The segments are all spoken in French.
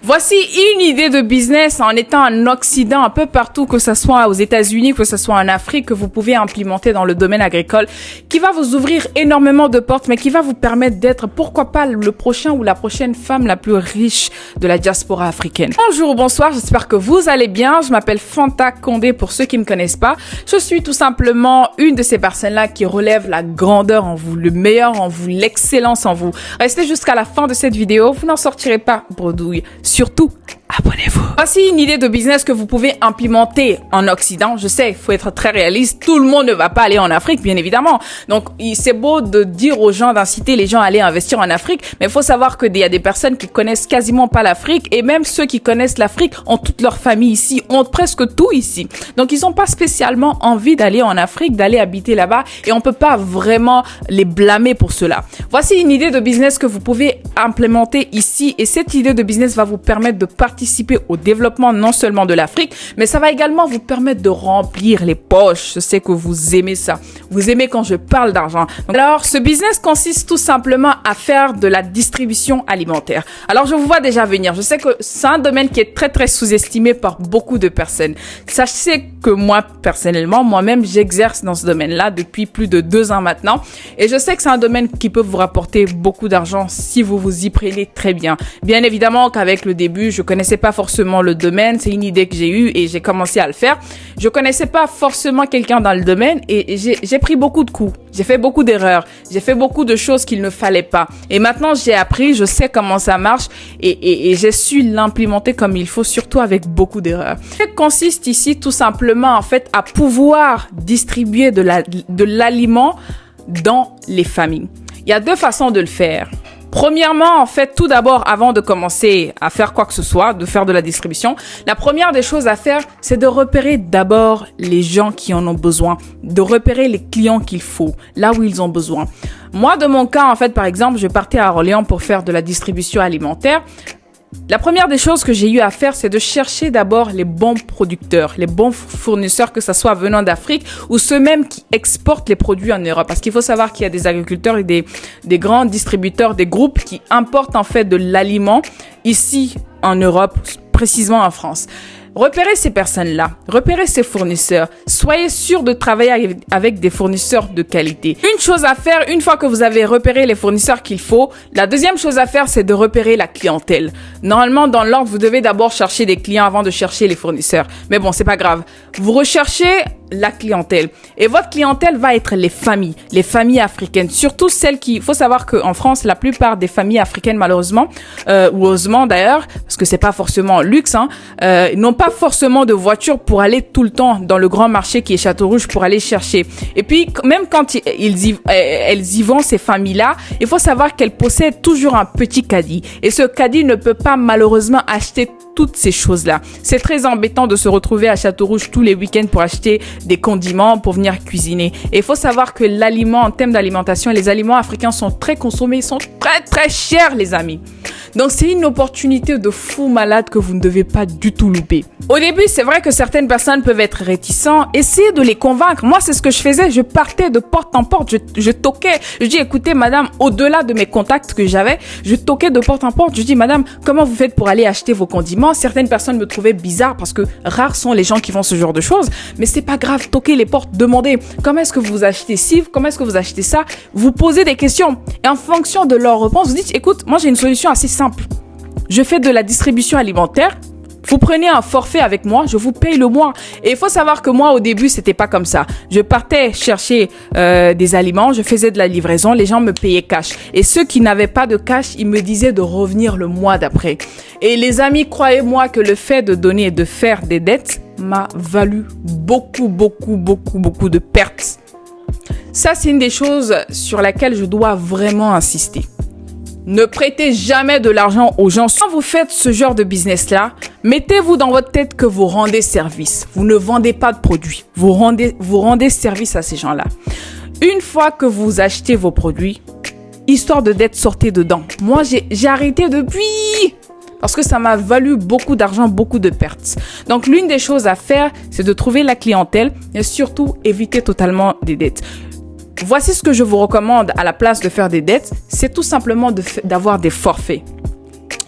Voici une idée de business en étant en Occident, un peu partout, que ce soit aux États-Unis, que ce soit en Afrique, que vous pouvez implémenter dans le domaine agricole, qui va vous ouvrir énormément de portes, mais qui va vous permettre d'être, pourquoi pas, le prochain ou la prochaine femme la plus riche de la diaspora africaine. Bonjour ou bonsoir, j'espère que vous allez bien. Je m'appelle Fanta Condé pour ceux qui ne me connaissent pas. Je suis tout simplement une de ces personnes-là qui relève la grandeur en vous, le meilleur en vous, l'excellence en vous. Restez jusqu'à la fin de cette vidéo, vous n'en sortirez pas bredouille. Surtout, abonnez-vous. Voici une idée de business que vous pouvez implémenter en Occident. Je sais, il faut être très réaliste. Tout le monde ne va pas aller en Afrique, bien évidemment. Donc, c'est beau de dire aux gens, d'inciter les gens à aller investir en Afrique, mais il faut savoir qu'il y a des personnes qui connaissent quasiment pas l'Afrique, et même ceux qui connaissent l'Afrique ont toute leur famille ici, ont presque tout ici. Donc, ils n'ont pas spécialement envie d'aller en Afrique, d'aller habiter là-bas, et on peut pas vraiment les blâmer pour cela. Voici une idée de business que vous pouvez implémenter ici, et cette idée de business va vous permettre de participer au développement non seulement de l'Afrique, mais ça va également vous permettre de remplir les poches. Je sais que vous aimez ça. Vous aimez quand je parle d'argent. Alors, ce business consiste tout simplement à faire de la distribution alimentaire. Alors, je vous vois déjà venir. Je sais que c'est un domaine qui est très, très sous-estimé par beaucoup de personnes. Sachez que moi, personnellement, moi-même, j'exerce dans ce domaine-là depuis plus de 2 ans maintenant. Et je sais que c'est un domaine qui peut vous rapporter beaucoup d'argent si vous vous y prenez très bien. Bien évidemment qu'avec le début, je connaissais pas forcément le domaine. C'est une idée que j'ai eue et j'ai commencé à le faire. Je connaissais pas forcément quelqu'un dans le domaine et j'ai pris beaucoup de coups. J'ai fait beaucoup d'erreurs. J'ai fait beaucoup de choses qu'il ne fallait pas. Et maintenant, j'ai appris, je sais comment ça marche et j'ai su l'implémenter comme il faut, surtout avec beaucoup d'erreurs. Ça consiste ici tout simplement, en fait, à pouvoir distribuer de l'aliment dans les familles. Il y a 2 façons de le faire. Premièrement, en fait, tout d'abord, avant de commencer à faire quoi que ce soit, de faire de la distribution, la première des choses à faire, c'est de repérer d'abord les gens qui en ont besoin, de repérer les clients qu'il faut, là où ils ont besoin. Moi, de mon cas, en fait, par exemple, je partais à Orléans pour faire de la distribution alimentaire. La première des choses que j'ai eu à faire, c'est de chercher d'abord les bons producteurs, les bons fournisseurs, que ce soit venant d'Afrique ou ceux mêmes qui exportent les produits en Europe. Parce qu'il faut savoir qu'il y a des agriculteurs et des grands distributeurs, des groupes qui importent en fait de l'aliment ici en Europe, précisément en France. Repérez ces personnes-là, repérez ces fournisseurs. Soyez sûr de travailler avec des fournisseurs de qualité. Une chose à faire, une fois que vous avez repéré les fournisseurs qu'il faut, la deuxième chose à faire, c'est de repérer la clientèle. Normalement, dans l'ordre, vous devez d'abord chercher des clients avant de chercher les fournisseurs. Mais bon, c'est pas grave. Vous recherchez la clientèle. Et votre clientèle va être les familles africaines. Surtout celles qui, il faut savoir qu'en France, la plupart des familles africaines, malheureusement, ou heureusement d'ailleurs, parce que c'est pas forcément luxe, n'ont pas forcément de voiture pour aller tout le temps dans le grand marché qui est Château-Rouge pour aller chercher. Et puis, même quand elles y vont, ces familles-là, il faut savoir qu'elles possèdent toujours un petit caddie. Et ce caddie ne peut pas malheureusement acheter toutes ces choses-là. C'est très embêtant de se retrouver à Château-Rouge tous les week-ends pour acheter des condiments, pour venir cuisiner. Et il faut savoir que l'aliment, en termes d'alimentation, les aliments africains sont très consommés, ils sont très très chers, les amis. Donc c'est une opportunité de fou malade que vous ne devez pas du tout louper. Au début, c'est vrai que certaines personnes peuvent être réticentes. Essayez de les convaincre. Moi, c'est ce que je faisais. Je partais de porte en porte. Je toquais. Je dis, écoutez, madame, au-delà de mes contacts que j'avais, je toquais de porte en porte. Je dis, madame, comment vous faites pour aller acheter vos condiments? Certaines personnes me trouvaient bizarre parce que rares sont les gens qui font ce genre de choses. Mais c'est pas grave. Toquez les portes. Demandez, comment est-ce que vous achetez ci? Comment est-ce que vous achetez ça? Vous posez des questions. Et en fonction de leur réponse, vous dites, écoute, moi, j'ai une solution assez simple. Je fais de la distribution alimentaire. Vous prenez un forfait avec moi, je vous paye le mois. Et il faut savoir que moi, au début, c'était pas comme ça. Je partais chercher des aliments, je faisais de la livraison, les gens me payaient cash. Et ceux qui n'avaient pas de cash, ils me disaient de revenir le mois d'après. Et les amis, croyez-moi que le fait de donner et de faire des dettes m'a valu beaucoup de pertes. Ça, c'est une des choses sur laquelle je dois vraiment insister. Ne prêtez jamais de l'argent aux gens. Quand vous faites ce genre de business-là, mettez-vous dans votre tête que vous rendez service. Vous ne vendez pas de produits. Vous rendez service à ces gens-là. Une fois que vous achetez vos produits, histoire de dette, sortez dedans. Moi, j'ai arrêté depuis parce que ça m'a valu beaucoup d'argent, beaucoup de pertes. Donc, l'une des choses à faire, c'est de trouver la clientèle et surtout éviter totalement des dettes. Voici ce que je vous recommande à la place de faire des dettes, c'est tout simplement d'avoir des forfaits.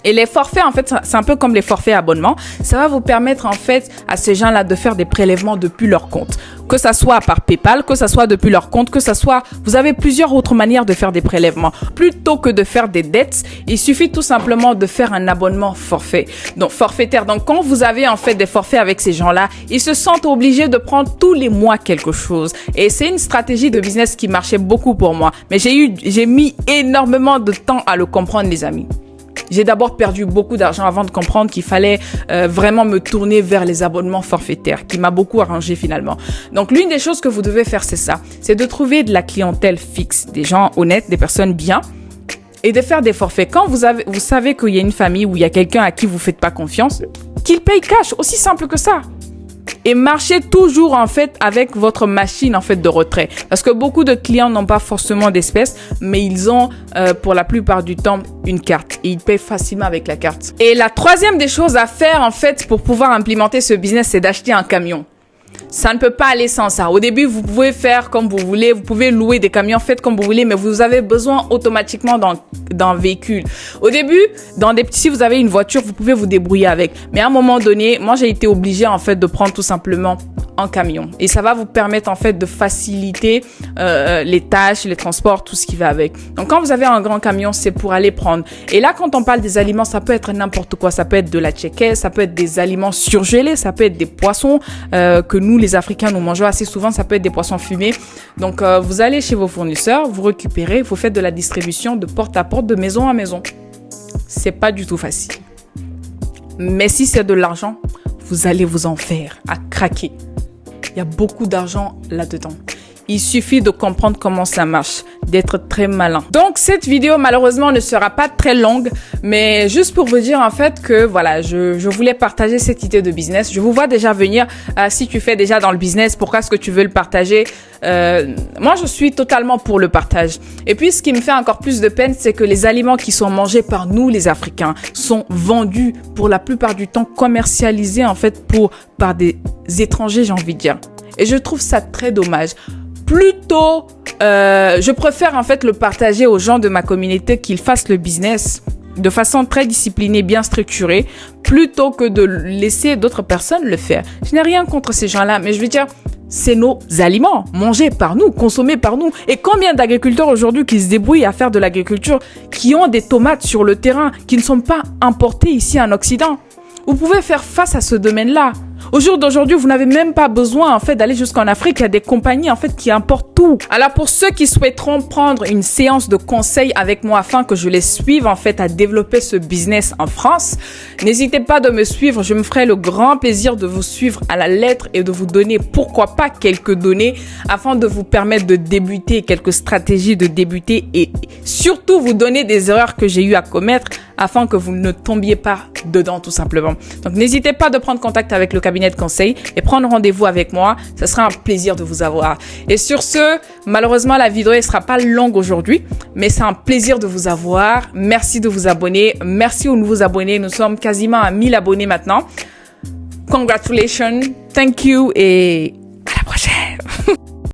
Et les forfaits, en fait, c'est un peu comme les forfaits abonnements. Ça va vous permettre, en fait, à ces gens-là de faire des prélèvements depuis leur compte. Que ça soit par PayPal, que ça soit depuis leur compte, que ça soit... Vous avez plusieurs autres manières de faire des prélèvements. Plutôt que de faire des dettes, il suffit tout simplement de faire un abonnement forfait. Donc, forfaitaire. Donc, quand vous avez, en fait, des forfaits avec ces gens-là, ils se sentent obligés de prendre tous les mois quelque chose. Et c'est une stratégie de business qui marchait beaucoup pour moi. Mais j'ai mis énormément de temps à le comprendre, les amis. J'ai d'abord perdu beaucoup d'argent avant de comprendre qu'il fallait vraiment me tourner vers les abonnements forfaitaires, qui m'a beaucoup arrangé finalement. Donc, l'une des choses que vous devez faire, c'est ça. C'est de trouver de la clientèle fixe, des gens honnêtes, des personnes bien, et de faire des forfaits. Quand vous savez qu'il y a une famille ou il y a quelqu'un à qui vous faites pas confiance, qu'il paye cash, aussi simple que ça. Et marchez toujours, en fait, avec votre machine, en fait, de retrait. Parce que beaucoup de clients n'ont pas forcément d'espèces, mais ils ont, pour la plupart du temps, une carte. Et ils payent facilement avec la carte. Et la troisième des choses à faire, en fait, pour pouvoir implémenter ce business, c'est d'acheter un camion. Ça ne peut pas aller sans ça. Au début, vous pouvez faire comme vous voulez. Vous pouvez louer des camions, faites comme vous voulez, mais vous avez besoin automatiquement d'un véhicule. Au début, si vous avez une voiture, vous pouvez vous débrouiller avec. Mais à un moment donné, moi, j'ai été obligée, en fait, de prendre tout simplement un camion. Et ça va vous permettre, en fait, de faciliter les tâches, les transports, tout ce qui va avec. Donc, quand vous avez un grand camion, c'est pour aller prendre. Et là, quand on parle des aliments, ça peut être n'importe quoi. Ça peut être de la tchéké, ça peut être des aliments surgelés, ça peut être des poissons que nous, les Africains, nous mangeons assez souvent. Ça peut être des poissons fumés. Donc, vous allez chez vos fournisseurs, vous récupérez, vous faites de la distribution de porte à porte, de maison à maison. C'est pas du tout facile. Mais si c'est de l'argent, vous allez vous en faire à craquer. Il y a beaucoup d'argent là-dedans. Il suffit de comprendre comment ça marche, d'être très malin. Donc, cette vidéo, malheureusement, ne sera pas très longue, mais juste pour vous dire, en fait, que voilà, je voulais partager cette idée de business. Je vous vois déjà venir, si tu fais déjà dans le business, pourquoi est-ce que tu veux le partager? Moi, je suis totalement pour le partage. Et puis, ce qui me fait encore plus de peine, c'est que les aliments qui sont mangés par nous, les Africains, sont vendus pour la plupart du temps, commercialisés, en fait, par des étrangers, j'ai envie de dire. Et je trouve ça très dommage. Plutôt, je préfère en fait le partager aux gens de ma communauté qu'ils fassent le business de façon très disciplinée, bien structurée, plutôt que de laisser d'autres personnes le faire. Je n'ai rien contre ces gens-là, mais je veux dire, c'est nos aliments, mangés par nous, consommés par nous. Et combien d'agriculteurs aujourd'hui qui se débrouillent à faire de l'agriculture, qui ont des tomates sur le terrain, qui ne sont pas importées ici en Occident? Vous pouvez faire face à ce domaine-là. Au jour d'aujourd'hui, vous n'avez même pas besoin, en fait, d'aller jusqu'en Afrique. Il y a des compagnies, en fait, qui importent tout. Alors, pour ceux qui souhaiteront prendre une séance de conseil avec moi afin que je les suive, en fait, à développer ce business en France, n'hésitez pas de me suivre. Je me ferai le grand plaisir de vous suivre à la lettre et de vous donner, pourquoi pas, quelques données afin de vous permettre de débuter, quelques stratégies de débuter et surtout vous donner des erreurs que j'ai eu à commettre afin que vous ne tombiez pas dedans, tout simplement. Donc, n'hésitez pas de prendre contact avec le cabinet de conseil et prendre rendez-vous avec moi. Ce sera un plaisir de vous avoir. Et sur ce, malheureusement, la vidéo ne sera pas longue aujourd'hui, mais c'est un plaisir de vous avoir. Merci de vous abonner. Merci aux nouveaux abonnés. Nous sommes quasiment à 1000 abonnés maintenant. Congratulations. Thank you et